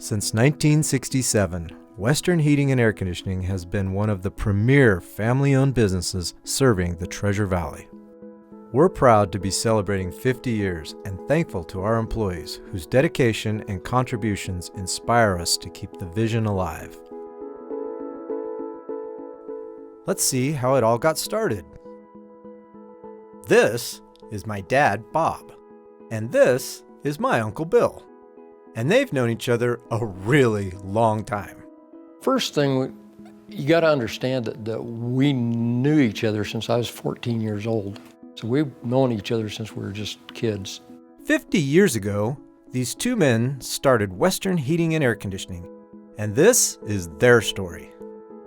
Since 1967, Western Heating and Air Conditioning has been one of the premier family-owned businesses serving the Treasure Valley. We're proud to be celebrating 50 years and thankful to our employees whose dedication and contributions inspire us to keep the vision alive. Let's see how it all got started. This is my dad, Bob, and this is my Uncle Bill. And they've known each other a really long time. First thing, you got to understand that we knew each other since I was 14 years old. So we've known each other since we were just kids. 50 years ago, these two men started Western Heating and Air Conditioning, and this is their story.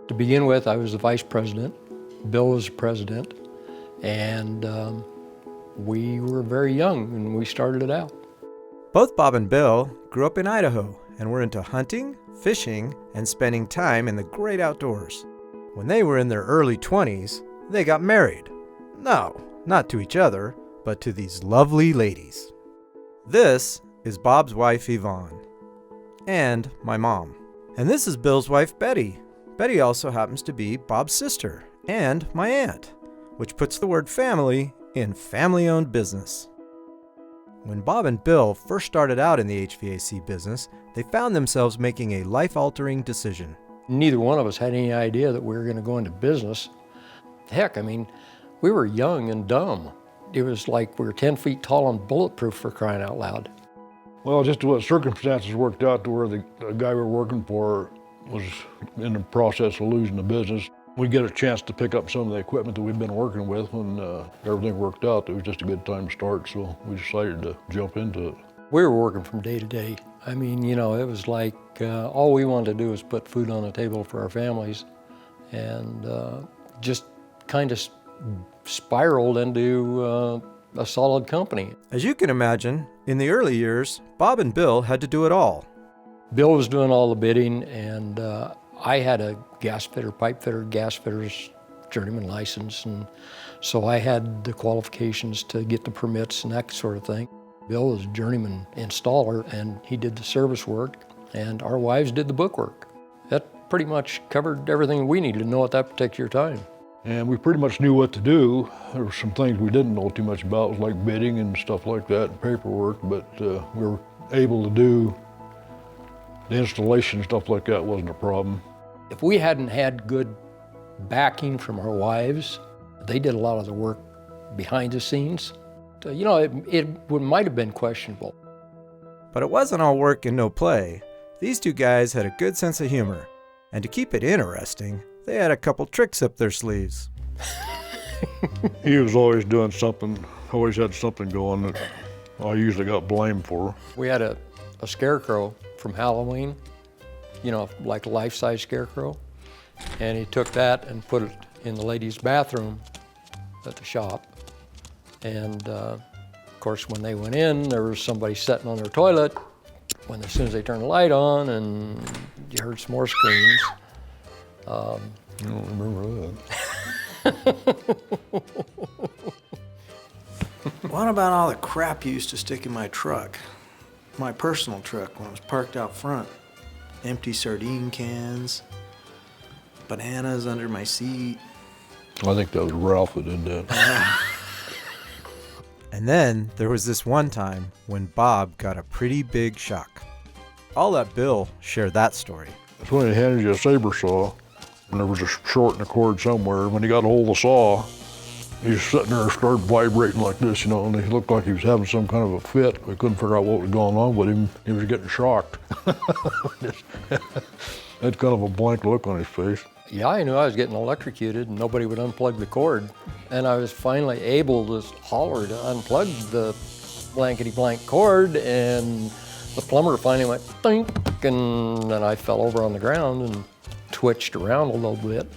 To begin with, I was the vice president, Bill was the president, and we were very young when we started it out. Both Bob and Bill grew up in Idaho and were into hunting, fishing, and spending time in the great outdoors. When they were in their early 20s, they got married. No, not to each other, but to these lovely ladies. This is Bob's wife, Yvonne, and my mom. And this is Bill's wife, Betty. Betty also happens to be Bob's sister and my aunt, which puts the word family in family-owned business. When Bob and Bill first started out in the HVAC business, they found themselves making a life-altering decision. Neither one of us had any idea that we were going to go into business. Heck, we were young and dumb. It was like we were 10 feet tall and bulletproof, for crying out loud. Well, just what circumstances worked out to where the guy we were working for was in the process of losing the business. We get a chance to pick up some of the equipment that we've been working with. When everything worked out, it was just a good time to start, so we decided to jump into it. We were working from day to day. It was like all we wanted to do was put food on the table for our families, and just kind of spiraled into a solid company. As you can imagine, in the early years, Bob and Bill had to do it all. Bill was doing all the bidding, and I had a gas fitter, pipe fitter, gas fitter's journeyman license, and so I had the qualifications to get the permits and that sort of thing. Bill was a journeyman installer, and he did the service work, and our wives did the bookwork. That pretty much covered everything we needed to know at that particular time. And we pretty much knew what to do. There were some things we didn't know too much about, like bidding and stuff like that, and paperwork, but we were able to do the installation, stuff like that wasn't a problem. If we hadn't had good backing from our wives, they did a lot of the work behind the scenes. So, it might have been questionable. But it wasn't all work and no play. These two guys had a good sense of humor. And to keep it interesting, they had a couple tricks up their sleeves. He was always doing something, always had something going that I usually got blamed for. We had a scarecrow from Halloween, like a life-size scarecrow. And he took that and put it in the ladies' bathroom at the shop. And of course, when they went in, there was somebody sitting on their toilet. As soon as they turned the light on, and you heard some more screams. I don't remember that. What about all the crap you used to stick in my truck? My personal truck when it was parked out front. Empty sardine cans, bananas under my seat. I think that was Ralph that did that. And then there was this one time when Bob got a pretty big shock. I'll let Bill share that story. That's when he handed you a saber saw, and there was a short in the cord somewhere. When he got a hold of the saw, he was sitting there and started vibrating like this, and he looked like he was having some kind of a fit. We couldn't figure out what was going on with him. He was getting shocked. Had kind of a blank look on his face. Yeah, I knew I was getting electrocuted and nobody would unplug the cord. And I was finally able to holler to unplug the blankety-blank cord, and the plumber finally went think, and then I fell over on the ground and twitched around a little bit.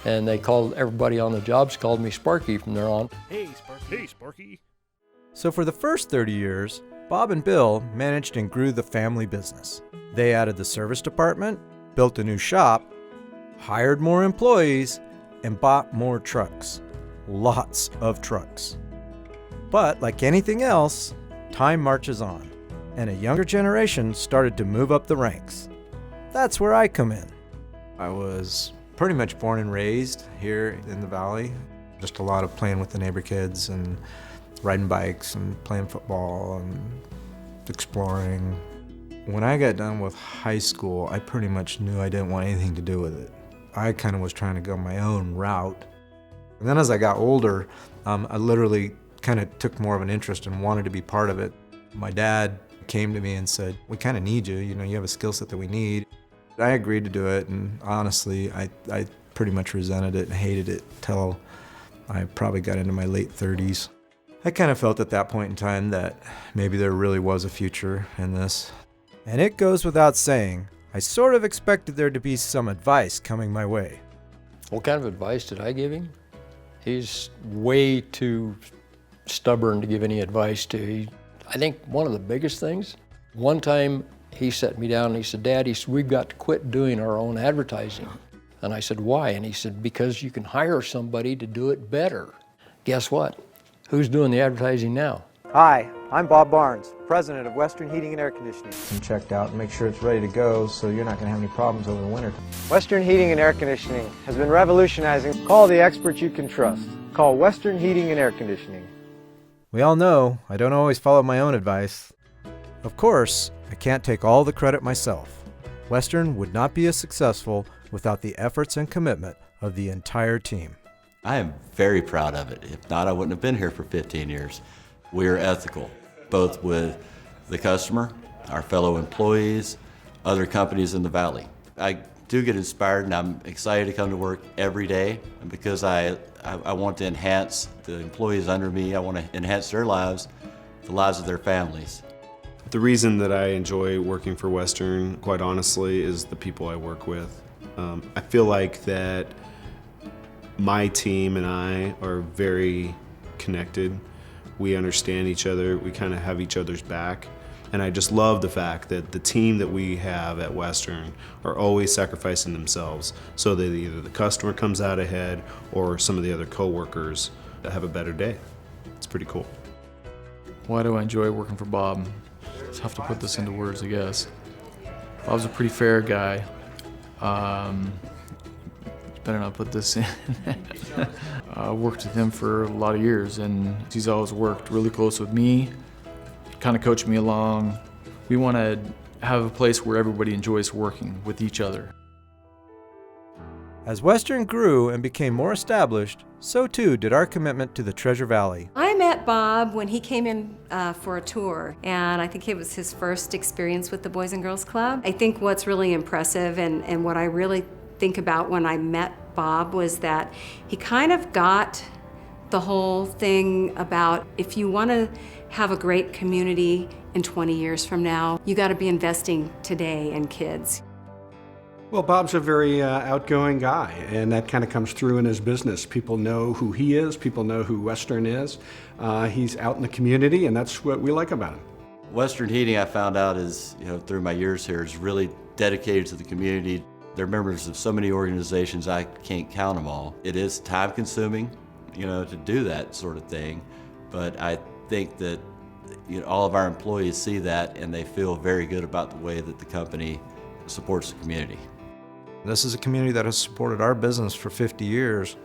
And everybody on the jobs called me Sparky from there on. Hey, Sparky. Hey, Sparky. So for the first 30 years, Bob and Bill managed and grew the family business. They added the service department, built a new shop, hired more employees, and bought more trucks. Lots of trucks. But like anything else, time marches on. and a younger generation started to move up the ranks. That's where I come in. I was pretty much born and raised here in the valley. Just a lot of playing with the neighbor kids and riding bikes and playing football and exploring. When I got done with high school, I pretty much knew I didn't want anything to do with it. I kind of was trying to go my own route. And then as I got older, I literally kind of took more of an interest and wanted to be part of it. My dad came to me and said, "We kind of need you. You know, you have a skill set that we need." I agreed to do it, and honestly, I pretty much resented it and hated it till I probably got into my late 30s. I kind of felt at that point in time that maybe there really was a future in this. And it goes without saying, I sort of expected there to be some advice coming my way. What kind of advice did I give him? He's way too stubborn to give any advice to. I think one of the biggest things, one time he sat me down and he said, "Dad," he said, "we've got to quit doing our own advertising." And I said, "Why?" And he said, "Because you can hire somebody to do it better." Guess what? Who's doing the advertising now? Hi, I'm Bob Barnes, president of Western Heating and Air Conditioning. And checked out and make sure it's ready to go so you're not going to have any problems over the winter. Western Heating and Air Conditioning has been revolutionizing. Call the experts you can trust. Call Western Heating and Air Conditioning. We all know I don't always follow my own advice. Of course, I can't take all the credit myself. Western would not be as successful without the efforts and commitment of the entire team. I am very proud of it. If not, I wouldn't have been here for 15 years. We are ethical, both with the customer, our fellow employees, other companies in the valley. I do get inspired and I'm excited to come to work every day because I want to enhance the employees under me. I want to enhance their lives, the lives of their families. The reason that I enjoy working for Western, quite honestly, is the people I work with. I feel like that my team and I are very connected. We understand each other, we kind of have each other's back. And I just love the fact that the team that we have at Western are always sacrificing themselves so that either the customer comes out ahead or some of the other co-workers have a better day. It's pretty cool. Why do I enjoy working for Bob? It's tough to put this into words, I guess. Bob's a pretty fair guy. Better not put this in. I worked with him for a lot of years, and he's always worked really close with me, kind of coached me along. We want to have a place where everybody enjoys working with each other. As Western grew and became more established, so too did our commitment to the Treasure Valley. I met Bob when he came in for a tour, and I think it was his first experience with the Boys and Girls Club. I think what's really impressive and what I really think about when I met Bob was that he kind of got the whole thing about if you want to have a great community in 20 years from now, you got to be investing today in kids. Well, Bob's a very outgoing guy, and that kind of comes through in his business. People know who he is, people know who Western is. He's out in the community, and that's what we like about him. Western Heating, I found out is, through my years here, is really dedicated to the community. They're members of so many organizations, I can't count them all. It is time consuming, to do that sort of thing, but I think that all of our employees see that and they feel very good about the way that the company supports the community. This is a community that has supported our business for 50 years.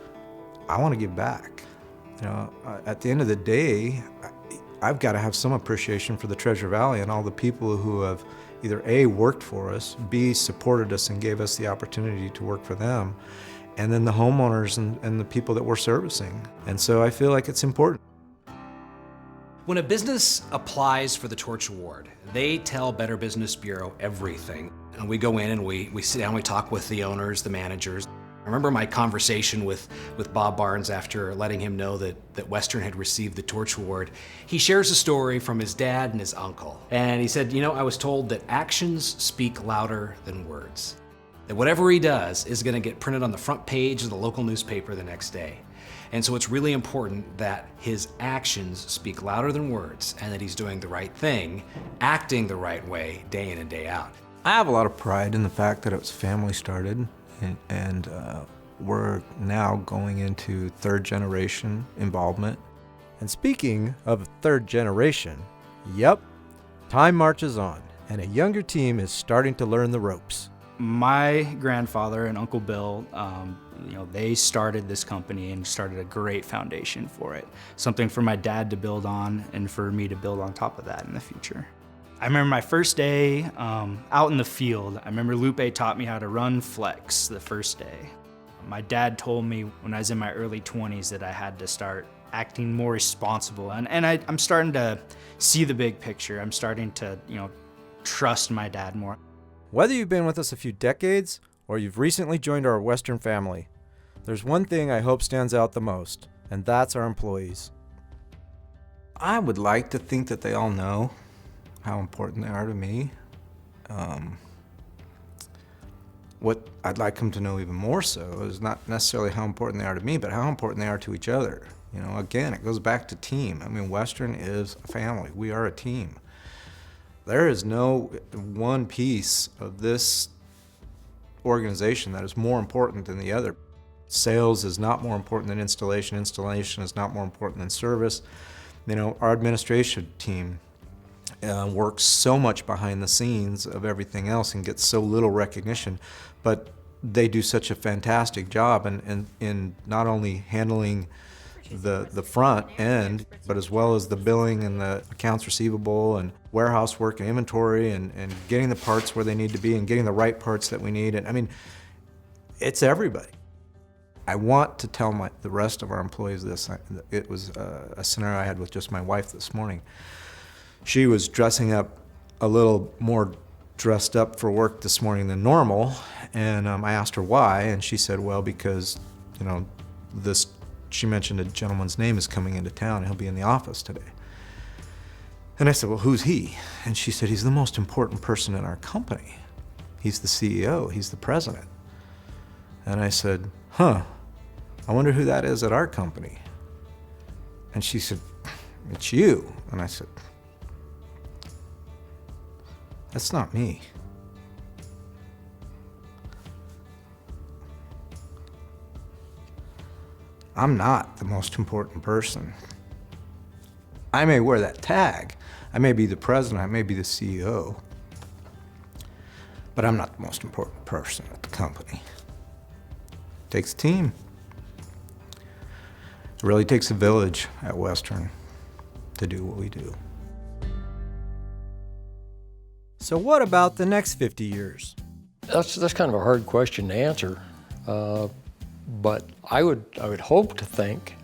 I want to give back. At the end of the day, I've got to have some appreciation for the Treasure Valley and all the people who have either A, worked for us, B, supported us and gave us the opportunity to work for them, and then the homeowners and the people that we're servicing. And so I feel like it's important. When a business applies for the Torch Award, they tell Better Business Bureau everything. And we go in and we sit down, we talk with the owners, the managers. I remember my conversation with Bob Barnes after letting him know that Western had received the Torch Award. He shares a story from his dad and his uncle. And he said, I was told that actions speak louder than words. That whatever he does is going to get printed on the front page of the local newspaper the next day. And so it's really important that his actions speak louder than words and that he's doing the right thing, acting the right way, day in and day out. I have a lot of pride in the fact that it was family started. And we're now going into third generation involvement. And speaking of third generation, yep, Time marches on, and a younger team is starting to learn the ropes. My grandfather and Uncle Bill, they started this company and started a great foundation for it. Something for my dad to build on and for me to build on top of that in the future. I remember my first day out in the field. I remember Lupe taught me how to run flex the first day. My dad told me when I was in my early 20s that I had to start acting more responsible. And I'm starting to see the big picture. I'm starting to, trust my dad more. Whether you've been with us a few decades or you've recently joined our Western family, there's one thing I hope stands out the most, and that's our employees. I would like to think that they all know how important they are to me. What I'd like them to know even more so is not necessarily how important they are to me, but how important they are to each other. Again, it goes back to team. I mean, Western is a family. We are a team. There is no one piece of this organization that is more important than the other. Sales is not more important than installation. Installation is not more important than service. Our administration team works so much behind the scenes of everything else and gets so little recognition, but they do such a fantastic job in not only handling the front end, but as well as the billing and the accounts receivable and warehouse work and inventory and getting the parts where they need to be and getting the right parts that we need. And I mean, it's everybody. I want to tell the rest of our employees this. It was a scenario I had with just my wife this morning. She was dressing up a little more dressed up for work this morning than normal, and I asked her why, and she said, well, because, she mentioned a gentleman's name is coming into town and he'll be in the office today. And I said, well, who's he? And she said, he's the most important person in our company. He's the CEO, he's the president. And I said, I wonder who that is at our company. And she said, it's you. And I said, that's not me. I'm not the most important person. I may wear that tag. I may be the president, I may be the CEO, but I'm not the most important person at the company. It takes a team. It really takes a village at Western to do what we do. So what about the next 50 years? That's kind of a hard question to answer. But I would hope to think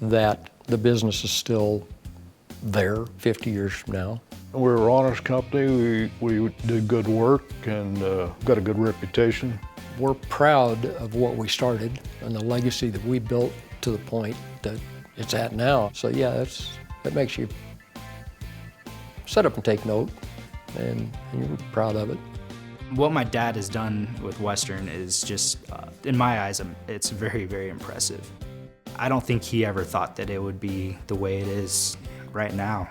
that the business is still there 50 years from now. We're an honest company. We did good work and got a good reputation. We're proud of what we started and the legacy that we built to the point that it's at now. So yeah, that makes you sit up and take note, and you're proud of it. What my dad has done with Western is just, in my eyes, it's very, very impressive. I don't think he ever thought that it would be the way it is right now.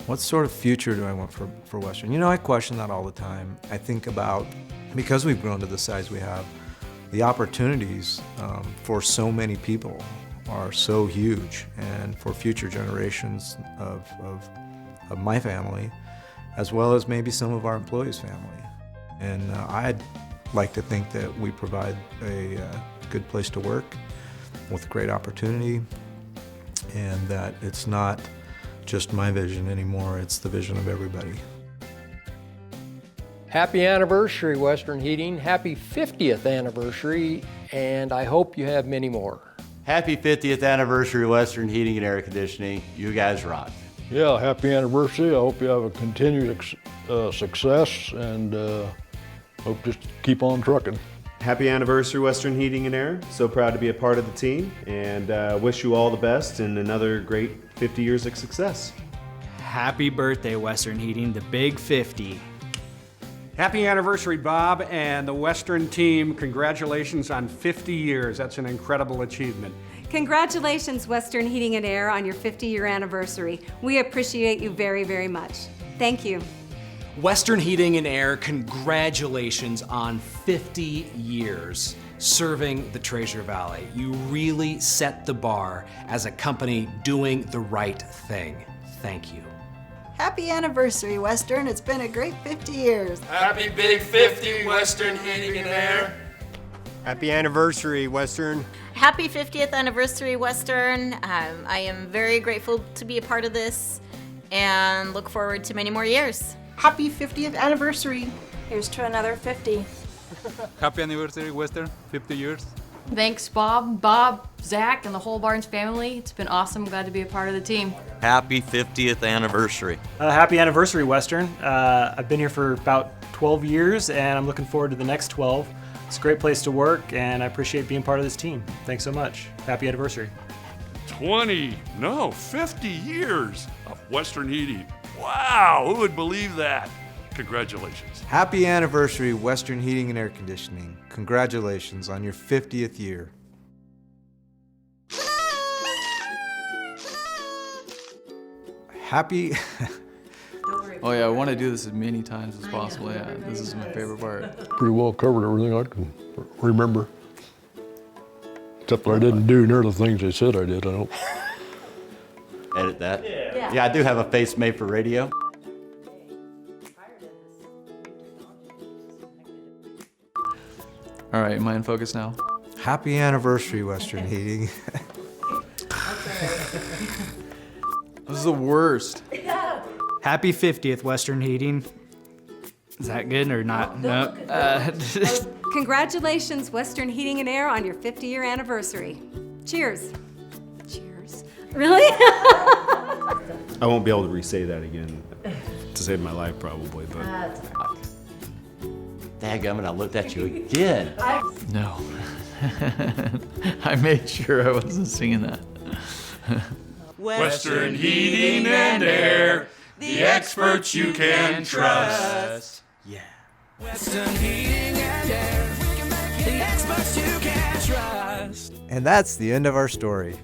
What sort of future do I want for Western? I question that all the time. I think about, because we've grown to the size we have, the opportunities for so many people are so huge, and for future generations of my family, as well as maybe some of our employees' family. And I'd like to think that we provide a good place to work with great opportunity, and that it's not just my vision anymore, it's the vision of everybody. Happy anniversary, Western Heating. Happy 50th anniversary, and I hope you have many more. Happy 50th anniversary, Western Heating and Air Conditioning. You guys rock. Yeah, happy anniversary. I hope you have a continued success, and hope just keep on trucking. Happy anniversary, Western Heating and Air. So proud to be a part of the team, and wish you all the best and another great 50 years of success. Happy birthday, Western Heating, the big 50. Happy anniversary, Bob and the Western team. Congratulations on 50 years. That's an incredible achievement. Congratulations, Western Heating and Air, on your 50-year anniversary. We appreciate you very, very much. Thank you. Western Heating and Air, congratulations on 50 years serving the Treasure Valley. You really set the bar as a company doing the right thing. Thank you. Happy anniversary, Western. It's been a great 50 years. Happy Big 50, Western Heating and Air. Happy anniversary, Western. Happy 50th anniversary, Western. I am very grateful to be a part of this and look forward to many more years. Happy 50th anniversary. Here's to another 50. Happy anniversary, Western, 50 years. Thanks, Bob, Zach, and the whole Barnes family. It's been awesome. Glad to be a part of the team. Happy 50th anniversary. Happy anniversary, Western. I've been here for about 12 years, and I'm looking forward to the next 12. It's a great place to work, and I appreciate being part of this team. Thanks so much. Happy anniversary. 50 years of Western Heating. Wow, who would believe that? Congratulations. Happy anniversary, Western Heating and Air Conditioning. Congratulations on your 50th year. Happy... Oh yeah, I want to do this as many times as possible. Yeah, this is my favorite part. Pretty well covered everything I can remember. Except that I didn't do near the things they said I did, I don't. Edit that? Yeah, I do have a face made for radio. All right, am I in focus now? Happy anniversary, Western Heating. This is the worst. Happy 50th, Western Heating. Is that good or not? No. Congratulations, Western Heating and Air, on your 50-year anniversary. Cheers. Cheers. Really? I won't be able to re-say that again to save my life, probably, but. Dadgummit, I looked at you again. No. I made sure I wasn't singing that. Western Heating and Air, the experts you can trust. Yeah. Western Heating and Air, the experts you can trust. And that's the end of our story.